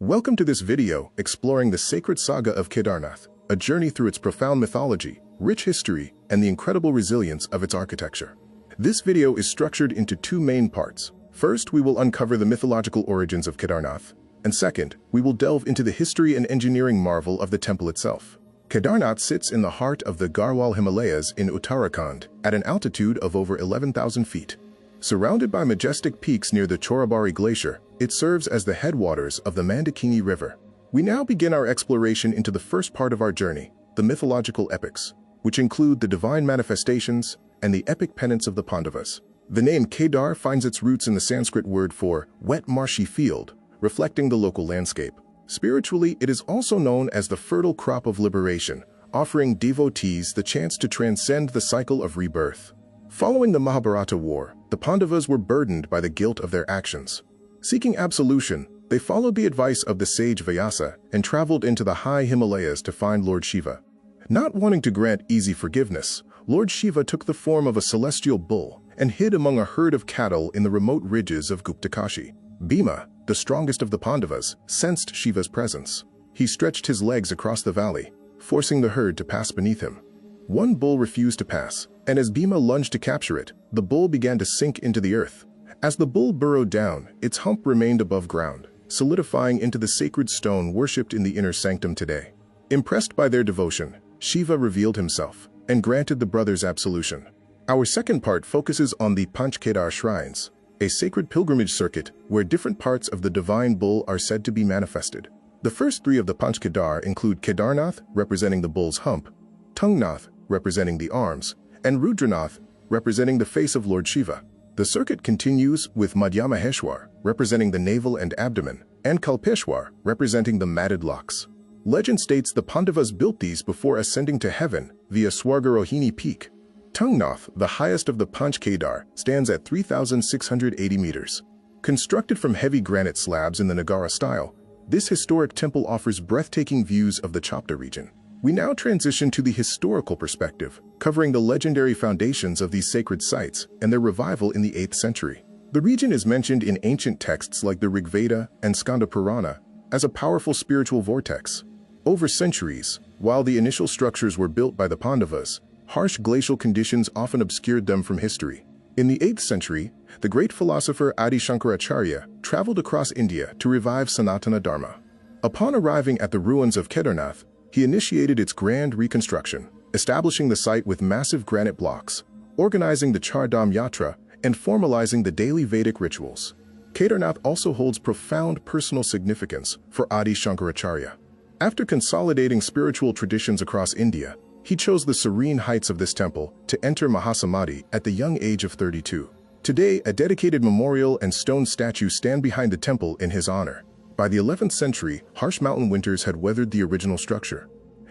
Welcome to this video exploring the sacred saga of Kedarnath, a journey through its profound mythology, rich history, and the incredible resilience of its architecture. This video is structured into two main parts. First, we will uncover the mythological origins of Kedarnath, and second, we will delve into the history and engineering marvel of the temple itself. Kedarnath sits in the heart of the Garhwal Himalayas in Uttarakhand at an altitude of over 11,000 feet. Surrounded by majestic peaks near the Chorabari Glacier, it serves as the headwaters of the Mandakini River. We now begin our exploration into the first part of our journey, the mythological epics, which include the divine manifestations and the epic penance of the Pandavas. The name Kedar finds its roots in the Sanskrit word for wet marshy field, reflecting the local landscape. Spiritually, it is also known as the fertile crop of liberation, offering devotees the chance to transcend the cycle of rebirth. Following the Mahabharata war, the Pandavas were burdened by the guilt of their actions. Seeking absolution, they followed the advice of the sage Vyasa and traveled into the high Himalayas to find Lord Shiva. Not wanting to grant easy forgiveness, Lord Shiva took the form of a celestial bull and hid among a herd of cattle in the remote ridges of Guptakashi. Bhima, the strongest of the Pandavas, sensed Shiva's presence. He stretched his legs across the valley, forcing the herd to pass beneath him. One bull refused to pass, and as Bhima lunged to capture it, the bull began to sink into the earth. As the bull burrowed down, its hump remained above ground, solidifying into the sacred stone worshipped in the inner sanctum today. Impressed by their devotion, Shiva revealed himself and granted the brothers absolution. Our second part focuses on the Panch Kedar shrines, a sacred pilgrimage circuit where different parts of the divine bull are said to be manifested. The first three of the Panch Kedar include Kedarnath, representing the bull's hump, Tungnath, representing the arms, and Rudranath, representing the face of Lord Shiva. The circuit continues with Madhyamaheshwar, representing the navel and abdomen, and Kalpeshwar, representing the matted locks. Legend states the Pandavas built these before ascending to heaven via Swargarohini Peak. Tungnath, the highest of the Panch Kedar, stands at 3,680 meters. Constructed from heavy granite slabs in the Nagara style, this historic temple offers breathtaking views of the Chapta region. We now transition to the historical perspective, covering the legendary foundations of these sacred sites and their revival in the 8th century. The region is mentioned in ancient texts like the Rig Veda and Skanda Purana as a powerful spiritual vortex. Over centuries, while the initial structures were built by the Pandavas, harsh glacial conditions often obscured them from history. In the 8th century, the great philosopher Adi Shankaracharya traveled across India to revive Sanatana Dharma. Upon arriving at the ruins of Kedarnath, he initiated its grand reconstruction, establishing the site with massive granite blocks, organizing the Chardham Yatra, and formalizing the daily Vedic rituals. Kedarnath also holds profound personal significance for Adi Shankaracharya. After consolidating spiritual traditions across India, he chose the serene heights of this temple to enter Mahasamadhi at the young age of 32. Today, a dedicated memorial and stone statue stand behind the temple in his honor. By the 11th century, harsh mountain winters had weathered the original structure.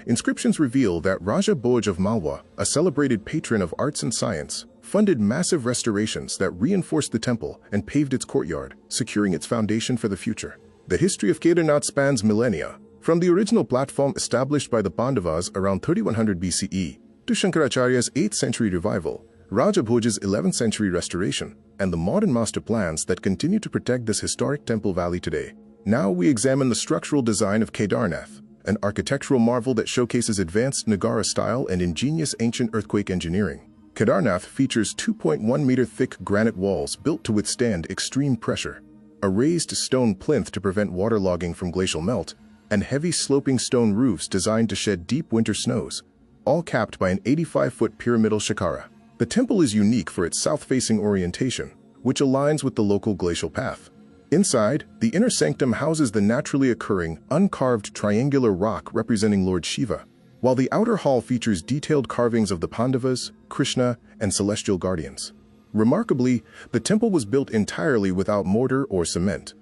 Inscriptions reveal that Raja Bhoj of Malwa, a celebrated patron of arts and science, funded massive restorations that reinforced the temple and paved its courtyard, securing its foundation for the future. The history of Kedarnath spans millennia, from the original platform established by the Pandavas around 3100 BCE to Shankaracharya's 8th century revival, Raja Bhoj's 11th century restoration, and the modern master plans that continue to protect this historic temple valley today. Now we examine the structural design of Kedarnath, an architectural marvel that showcases advanced Nagara style and ingenious ancient earthquake engineering. Kedarnath features 2.1-meter thick granite walls built to withstand extreme pressure, a raised stone plinth to prevent waterlogging from glacial melt, and heavy sloping stone roofs designed to shed deep winter snows, all capped by an 85-foot pyramidal shikara. The temple is unique for its south-facing orientation, which aligns with the local glacial path. Inside, the inner sanctum houses the naturally occurring, uncarved triangular rock representing Lord Shiva, while the outer hall features detailed carvings of the Pandavas, Krishna, and celestial guardians. Remarkably, the temple was built entirely without mortar or cement.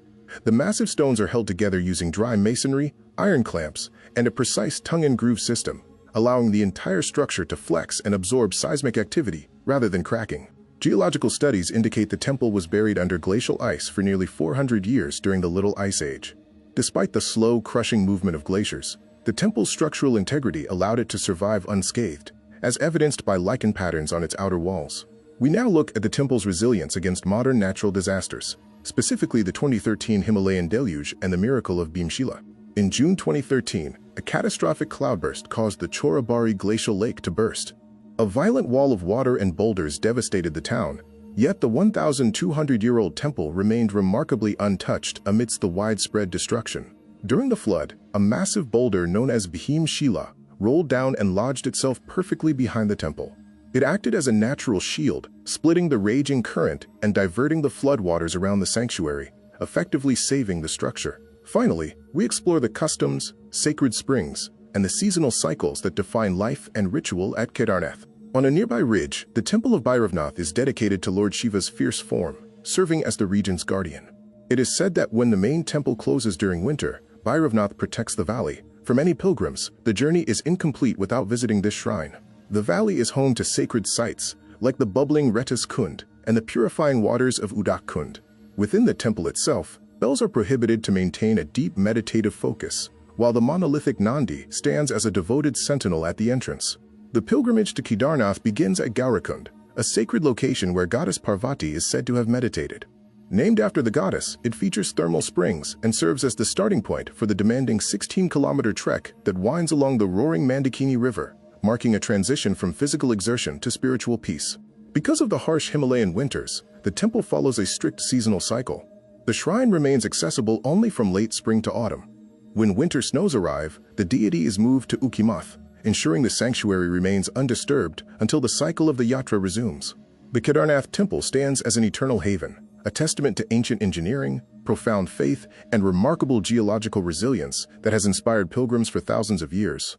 The massive stones are held together using dry masonry, iron clamps, and a precise tongue-and-groove system, allowing the entire structure to flex and absorb seismic activity rather than cracking. Geological studies indicate the temple was buried under glacial ice for nearly 400 years during the Little Ice Age. Despite the slow, crushing movement of glaciers, the temple's structural integrity allowed it to survive unscathed, as evidenced by lichen patterns on its outer walls. We now look at the temple's resilience against modern natural disasters. specifically the 2013 Himalayan deluge and the miracle of Bhim Shila. In June 2013, a catastrophic cloudburst caused the Chorabari glacial lake to burst. A violent wall of water and boulders devastated the town, yet the 1,200-year-old temple remained remarkably untouched amidst the widespread destruction. During the flood, a massive boulder known as Bhim Shila rolled down and lodged itself perfectly behind the temple. It acted as a natural shield, splitting the raging current and diverting the floodwaters around the sanctuary, effectively saving the structure. Finally, we explore the customs, sacred springs, and the seasonal cycles that define life and ritual at Kedarnath. On a nearby ridge, the temple of Bhairavath is dedicated to Lord Shiva's fierce form, serving as the region's guardian. It is said that when the main temple closes during winter, Bhairavath protects the valley. For many pilgrims, the journey is incomplete without visiting this shrine. The valley is home to sacred sites, like the bubbling Retas Kund and the purifying waters of Udak Kund. Within the temple itself, bells are prohibited to maintain a deep meditative focus, while the monolithic Nandi stands as a devoted sentinel at the entrance. The pilgrimage to Kedarnath begins at Gaurakund, a sacred location where goddess Parvati is said to have meditated. Named after the goddess, it features thermal springs and serves as the starting point for the demanding 16-kilometer trek that winds along the roaring Mandakini River, marking a transition from physical exertion to spiritual peace. Because of the harsh Himalayan winters, the temple follows a strict seasonal cycle. The shrine remains accessible only from late spring to autumn. When winter snows arrive, the deity is moved to Ukimath, ensuring the sanctuary remains undisturbed until the cycle of the yatra resumes. The Kedarnath Temple stands as an eternal haven, a testament to ancient engineering, profound faith, and remarkable geological resilience that has inspired pilgrims for thousands of years.